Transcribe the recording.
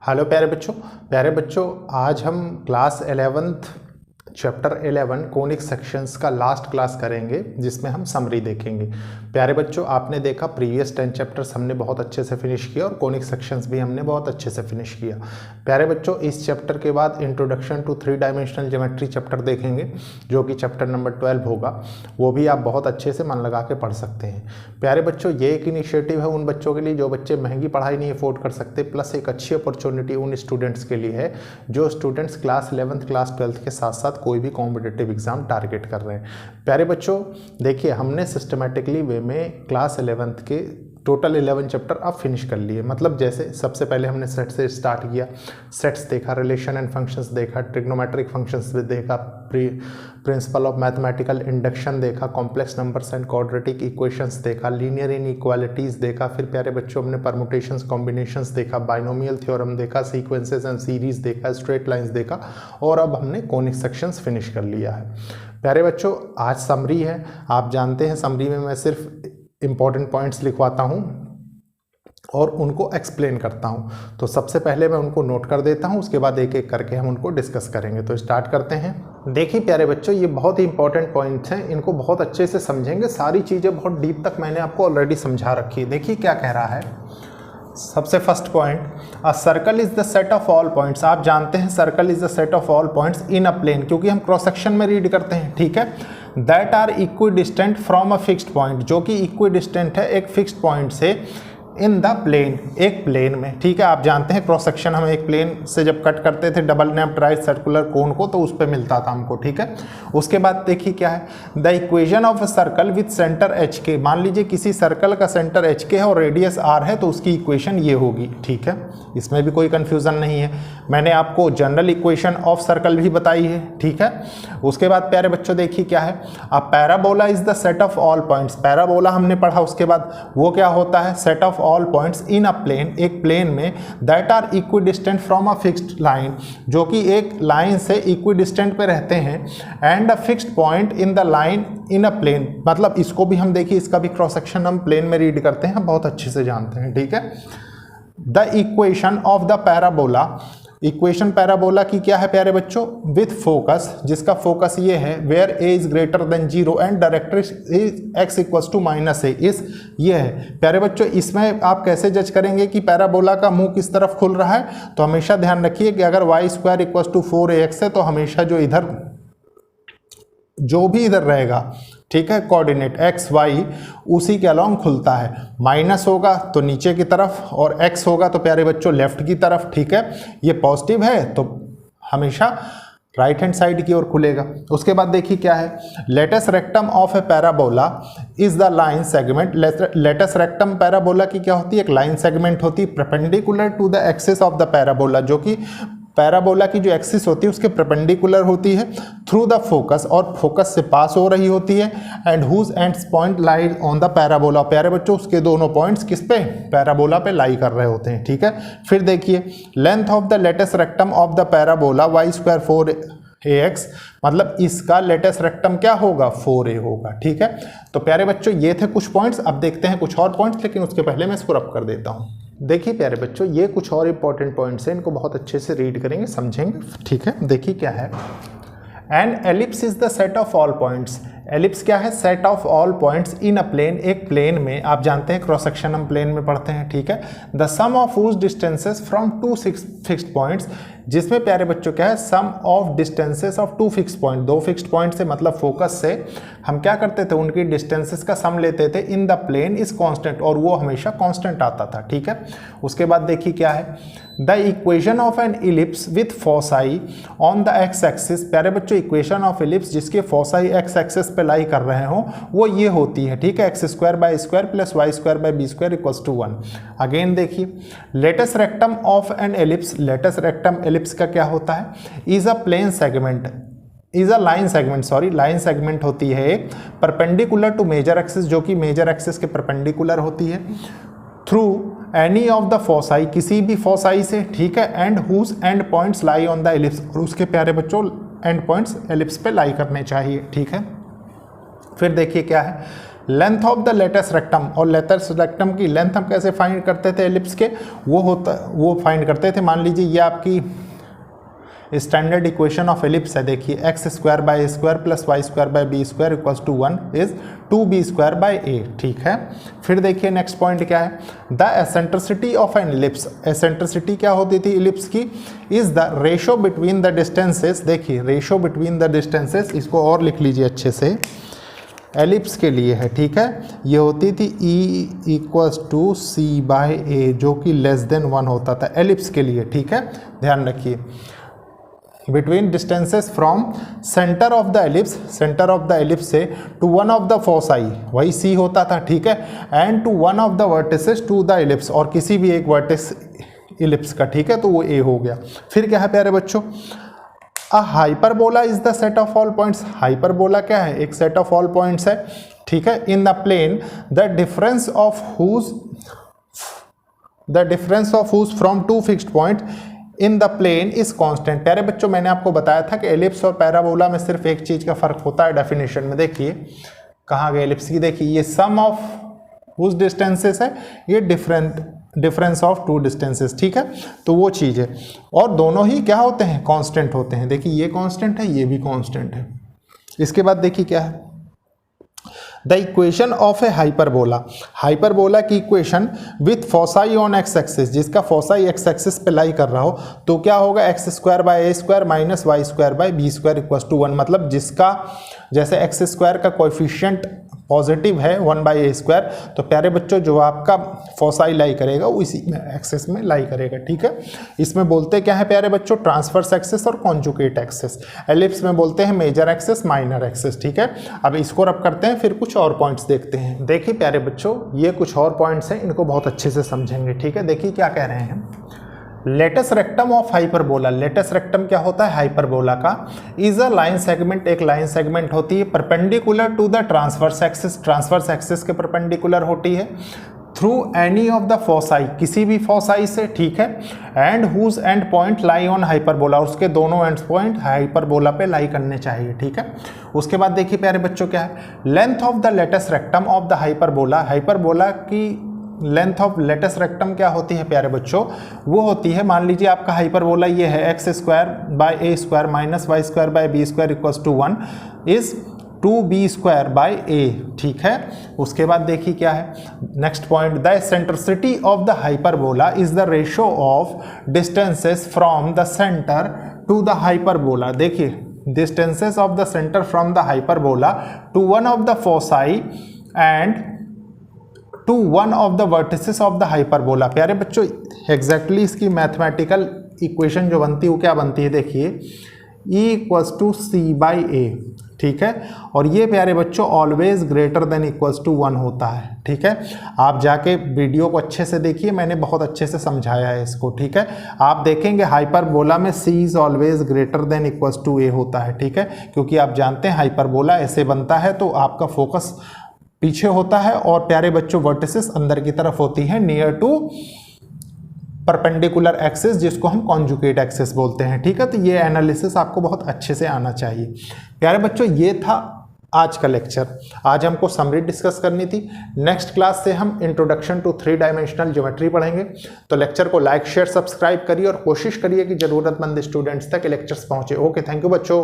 Hello प्यारे बच्चों आज हम class 11th chapter 11 conic sections का लास्ट क्लास करेंगे जिसमें हम समरी देखेंगे। प्यारे बच्चों आपने देखा प्रीवियस 10 चैप्टर्स हमने बहुत अच्छे से फिनिश किया और कोनिक सेक्शंस भी हमने बहुत अच्छे से फिनिश किया। प्यारे बच्चों इस चैप्टर के बाद introduction to 3 dimensional geometry chapter देखेंगे जो कि चैप्टर नंबर 12 होगा। वो भी आप बहुत अच्छे से मन लगा के पढ़ सकते हैं। प्यारे बच्चों ये एक इनिशिएटिव है उन बच्चों के लिए जो बच्चे महंगी पढ़ाई नहीं अफोर्ड कर सकते, प्लस एक अच्छी अपॉर्चुनिटी उन स्टूडेंट्स के लिए है जो students class 11th class 12th के साथ साथ कोई भी कॉम्पिटिटिव एग्जाम टारगेट कर रहे हैं। प्यारे बच्चों देखिए हमने सिस्टमेटिकली वे में क्लास 11th के टोटल 11 चैप्टर अब फिनिश कर लिए। मतलब जैसे सबसे पहले हमने सेट से स्टार्ट किया, सेट्स देखा, रिलेशन एंड फंक्शंस देखा, ट्रिग्नोमेट्रिक फंक्शंस भी देखा, प्रिंसिपल ऑफ मैथमेटिकल इंडक्शन देखा, complex numbers and quadratic equations देखा, लीनियर इनइक्वालिटीज देखा। फिर प्यारे बच्चों हमने परमुटेशंस कॉम्बिनेशंस देखा, बाइनोमियल थ्योरम देखा, सीक्वेंसेस एंड सीरीज देखा, स्ट्रेट लाइंस देखा और अब हमने कोनिक सेक्शंस फिनिश कर लिया है। प्यारे बच्चों आज समरी है। आप जानते हैं समरी में मैं सिर्फ इंपॉर्टेंट पॉइंट्स लिखवाता हूं और उनको एक्सप्लेन करता हूं। तो सबसे पहले मैं उनको नोट कर देता हूं, उसके बाद एक एक करके हम उनको डिस्कस करेंगे। तो स्टार्ट करते हैं। देखिए प्यारे बच्चों ये बहुत ही इंपॉर्टेंट पॉइंट्स हैं, इनको बहुत अच्छे से समझेंगे। सारी चीज़ें बहुत डीप तक मैंने आपको ऑलरेडी समझा रखी है। देखिए क्या कह रहा है। सबसे first point, a circle is the set of all points. आप जानते हैं circle is the set of all points in a plane, क्योंकि हम क्रॉस सेक्शन में रीड करते हैं, ठीक है। That are equidistant from a fixed point, जो कि इक्वी डिस्टेंट है एक फिक्स्ड पॉइंट से इन द प्लेन, एक प्लेन में, ठीक है। आप जानते हैं क्रॉस सेक्शन हम एक प्लेन से जब कट करते थे डबल नैप्ड राइट सर्कुलर कोन को, तो उस पर मिलता था हमको, ठीक है। उसके बाद देखिए क्या है, the equation of a circle with centre H के। मान लीजिए किसी सर्कल का सेंटर एच के है और रेडियस आर है, तो उसकी इक्वेशन ये होगी, ठीक है। इसमें भी कोई कंफ्यूजन नहीं है। मैंने आपको जनरल इक्वेशन ऑफ सर्कल भी बताई है, ठीक है। उसके बाद प्यारे बच्चों देखिए क्या है, a parabola is the set of all points. Parabola हमने पढ़ा, उसके बाद वो क्या होता है, set of all points in a plane, एक प्लेन में, that are equidistant from a fixed line, जो कि एक लाइन से इक्वी डिस्टेंट पे रहते हैं, and a fixed point in the line in a plane. मतलब इसको भी हम देखिए, इसका भी क्रॉस सेक्शन हम प्लेन में रीड करते हैं, हम बहुत अच्छे से जानते हैं, ठीक है। The equation of the parabola, equation parabola की क्या है प्यारे बच्चों, विथ फोकस, जिसका फोकस ये है, where a is greater than 0 and directrix is x equals to -a, इस ये है। प्यारे बच्चों इसमें आप कैसे जज करेंगे कि पैराबोला का मुंह किस तरफ खुल रहा है, तो हमेशा ध्यान रखिए कि अगर y² इक्वल्स टू 4ax है तो हमेशा जो भी इधर रहेगा, ठीक है, कोऑर्डिनेट एक्स वाई, उसी के अलोंग खुलता है। माइनस होगा तो नीचे की तरफ और एक्स होगा तो प्यारे बच्चों लेफ्ट की तरफ, ठीक है। ये पॉजिटिव है तो हमेशा राइट हैंड साइड की ओर खुलेगा। उसके बाद देखिए क्या है, latus rectum of a parabola is the line segment. Latus rectum parabola की क्या होती है, एक लाइन सेगमेंट होती है perpendicular to the axis of the parabola, जो कि पैराबोला की जो एक्सिस होती है उसके परपेंडिकुलर होती है, थ्रू द फोकस, और फोकस से पास हो रही होती है, and whose ends point lies on the parabola. प्यारे बच्चों उसके दोनों पॉइंट्स किस पे, पैराबोला पे लाई कर रहे होते हैं, ठीक है। फिर देखिए length of the latest rectum of the parabola y² 4ax, मतलब इसका लेटेस्ट रेक्टम क्या होगा, 4a होगा, ठीक है। तो प्यारे बच्चों ये थे कुछ पॉइंट्स। अब देखते हैं कुछ और पॉइंट्स, लेकिन उसके पहले मैं इसको रब कर देता हूँ। देखिए प्यारे बच्चों ये कुछ और इंपॉर्टेंट पॉइंट्स हैं, इनको बहुत अच्छे से रीड करेंगे, समझेंगे, ठीक है। देखिए क्या है, an ellipse is the set of all points. Ellipse क्या है, set of all points in a plane, एक प्लेन में। आप जानते हैं क्रॉस सेक्शन हम प्लेन में पढ़ते हैं, ठीक है। The sum of whose distances from 2 fixed points, जिसमें प्यारे बच्चों क्या है, sum of distances of 2 fixed point, 2 fixed point से मतलब फोकस से हम क्या करते थे, उनकी डिस्टेंसेस का सम लेते थे, in the plane is constant, और वो हमेशा कांस्टेंट आता था, ठीक है। उसके बाद देखिए क्या है, the equation of N ellipse with foci on the x axis. प्यारे बच्चों इक्वेशन ऑफ इलिप्स जिसके फोसाई एक्स एक्सिस पे लाई कर रहे हो वो ये होती है, ठीक है, x² plus y² equals to 1। Again देखिए latus rectum of an ellipse, latus rectum ellipse का क्या होता है, is a plane segment, is a line segment, sorry line segment होती है एक, परपेंडिकुलर टू मेजर एक्सिस, जो कि मेजर एक्सिस के परपेंडिकुलर होती है, through any of the foci, किसी भी फोसाई से, ठीक है, and whose end points lie on the ellipse, और उसके प्यारे बच्चों एंड पॉइंट्स एलिप्स पे लाई करने चाहिए, ठीक है। फिर देखिए क्या है, length of the latus rectum, और लेटेस्ट रेक्टम की लेंथ हम कैसे फाइंड करते थे एलिप्स के, वो फाइंड करते थे, मान लीजिए ये आपकी स्टैंडर्ड इक्वेशन ऑफ एलिप्स है, देखिए x square by a square plus y square by b square equals to 1 is 2b square by a, ठीक है। फिर देखिए नेक्स्ट पॉइंट क्या है, the eccentricity of an ellipse, eccentricity क्या होती थी एलिप्स की, is the ratio between the distances, देखिए रेशो बिटवीन द डिस्टेंसेस, इसको और लिख लीजिए अच्छे से, एलिप्स के लिए है, ठीक है। ये होती थी E equals to c by a, जो कि लेस देन 1 होता था एलिप्स के लिए, ठीक है, ध्यान रखिए। Between distances from centre of the ellipse, centre of the ellipse से to one of the foci, वही सी होता था, ठीक है, and to one of the vertices to the ellipse, और किसी भी एक वर्टिस एलिप्स का, ठीक है, तो वो ए हो गया। फिर क्या है प्यारे बच्चों, a hyperbola is the set of all points, hyperbola क्या है, एक सेट ऑफ ऑल पॉइंट्स है, ठीक है, in the plane the difference of whose from two fixed point in the plane is constant. प्यारे बच्चों मैंने आपको बताया था कि एलिप्स और पैराबोला में सिर्फ एक चीज का फर्क होता है डेफिनेशन में, देखिए कहाँ गए एलिप्स की, देखिए ये सम ऑफ हुज डिस्टेंसेस है, ये डिफरेंस ऑफ टू डिस्टेंसेस, ठीक है, तो वो चीज है, और दोनों ही क्या होते हैं, कांस्टेंट होते हैं, देखिए ये कांस्टेंट है, ये भी कांस्टेंट है। इसके बाद देखिए क्या है, the equation of a hyperbola, hyperbola की equation with foci on x axis, जिसका फोसाई एक्स एक्सिस पे लाई कर रहा हो, तो क्या होगा, x square by a square minus y square by b square equals to 1, मतलब जिसका जैसे एक्स स्क्वायर का कोएफिशिएंट पॉजिटिव है 1 बाई ए स्क्वायर, तो प्यारे बच्चों जो आपका फोसाई लाई करेगा वो इसी में एक्सिस में लाई करेगा, ठीक है। इसमें बोलते क्या है प्यारे बच्चों, ट्रांसवर्स एक्सिस और कॉन्जुगेट एक्सिस। एलिप्स में बोलते हैं मेजर एक्सिस, माइनर एक्सिस, ठीक है। अब इसको रब करते हैं, फिर कुछ और पॉइंट्स देखते हैं। देखिए प्यारे बच्चों ये कुछ और पॉइंट्स हैं, इनको बहुत अच्छे से समझेंगे, ठीक है। देखिए क्या कह रहे हैं, latus rectum of hyperbola, latus rectum क्या होता है हाइपरबोला का, इज अ लाइन सेगमेंट, एक लाइन सेगमेंट होती है perpendicular to the transverse axis, transverse axis के परपेंडिकुलर होती है, through any of the foci, किसी भी फोसाई से, ठीक है, and whose end point lie on hyperbola, उसके दोनों एंड पॉइंट हाइपरबोला पे लाई करने चाहिए, ठीक है। उसके बाद देखिए प्यारे बच्चों क्या है, length of the latest rectum of the hyperbola, hyperbola की लेंथ ऑफ लेटेस्ट रेक्टम क्या होती है प्यारे बच्चों, वो होती है, मान लीजिए आपका हाइपरबोला ये है x square by a square minus y square by b square equals to 1 is 2b square by a, ठीक है। उसके बाद देखिए क्या है next point, the eccentricity of the hyperbola is the ratio of distances from the centre to the hyperbola, देखिए distances of the centre from the hyperbola to one of the foci and to one of the vertices of the hyperbola. प्यारे बच्चों exactly इसकी mathematical equation जो बनती है वो क्या बनती है, देखिए E equals to c by a, ठीक है, और ये प्यारे बच्चों always greater than equals to 1 होता है, ठीक है। आप जाके वीडियो को अच्छे से देखिए, मैंने बहुत अच्छे से समझाया है इसको, ठीक है। आप देखेंगे हाइपरबोला में C is always greater than equals to a होता है, ठीक है, क्योंकि आप जानते हैं हाइपरबोला ऐसे बनता है तो आपका फोकस पीछे होता है और प्यारे बच्चों वर्टिसेस अंदर की तरफ होती है नियर टू परपेंडिकुलर एक्सिस, जिसको हम कॉन्जुगेट एक्सिस बोलते हैं, ठीक है। तो ये एनालिसिस आपको बहुत अच्छे से आना चाहिए। प्यारे बच्चों ये था आज का लेक्चर, आज हमको समरी डिस्कस करनी थी। नेक्स्ट क्लास से हम इंट्रोडक्शन टू 3 डायमेंशनल ज्योमेट्री पढ़ेंगे। तो लेक्चर को लाइक शेयर सब्सक्राइब करिए और कोशिश करिए कि जरूरतमंद स्टूडेंट्स तक लेक्चर्स पहुंचे। ओके, थैंक यू बच्चों।